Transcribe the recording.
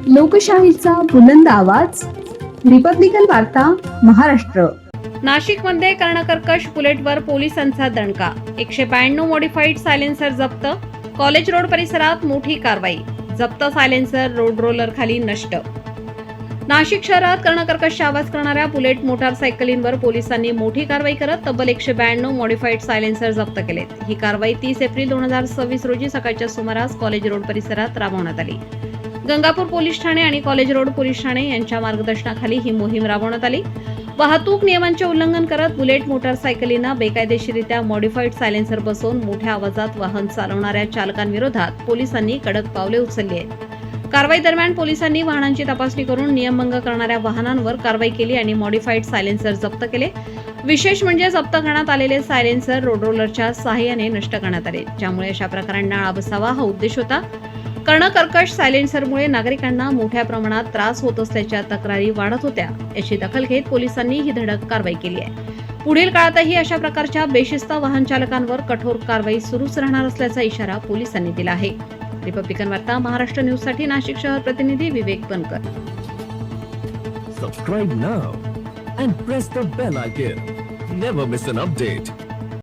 लोकशाहीचा बुलंद आवाज, रिपब्लिकन वार्ता, महाराष्ट्र. नाशिकमध्ये कर्णकर्कश बुलेटवर पोलिसांचा दणका. 192 मॉडिफाईड सायलेन्सर जप्त. कॉलेज रोड परिसरात मोठी कारवाई. जप्त सायलेन्सर रोड रोलर खाली नष्ट. नाशिक शहरात कर्णकर्कश आवाज करणाऱ्या बुलेट मोटारसायकलींवर पोलिसांनी मोठी कारवाई करत तब्बल 192 मॉडिफाईड सायलेन्सर जप्त केलेत. ही कारवाई 30 एप्रिल 2026 रोजी सकाळच्या सुमारास कॉलेज रोड परिसरात राबवण्यात आली. गंगापूर पोलीस ठाणे आणि कॉलेज रोड पोलीस ठाणे यांच्या मार्गदर्शनाखाली ही मोहीम राबवण्यात आली. वाहतूक नियमांचे उल्लंघन करत बुलेट मोटारसायकलींना बेकायदेशीरित्या मॉडिफाईड सायलेन्सर बसवून मोठ्या आवाजात वाहन चालवणाऱ्या चालकांविरोधात पोलिसांनी कडक पावले उचलली आहेत. कारवाई दरम्यान पोलिसांनी वाहनांची तपासणी करून नियमभंग करणाऱ्या वाहनांवर कारवाई केली आणि मॉडिफाईड सायलेन्सर जप्त केले. विशेष म्हणजे जप्त करण्यात आलेले सायलेन्सर रोड रोलरच्या सहाय्याने नष्ट करण्यात आले, ज्यामुळे अशा प्रकारांना आळा बसावा हा उद्देश होता. कर्णकर्कश सायलेन्सरमुळे नागरिकांना मोठ्या प्रमाणात त्रास होत असल्याच्या तक्रारी वाढत होत्या. याची दखल घेत पोलिसांनी ही धडक कारवाई केली आहे. पुढील काळातही अशा प्रकारच्या बेशिस्त वाहन चालकांवर कठोर कारवाई सुरूच राहणार असल्याचा इशारा पोलिसांनी दिला आहे. रिपब्लिकन वार्ता महाराष्ट्र न्यूज साठी नाशिक शहर प्रतिनिधी विवेक बनकर. Subscribe now and press the bell icon. Never miss an update.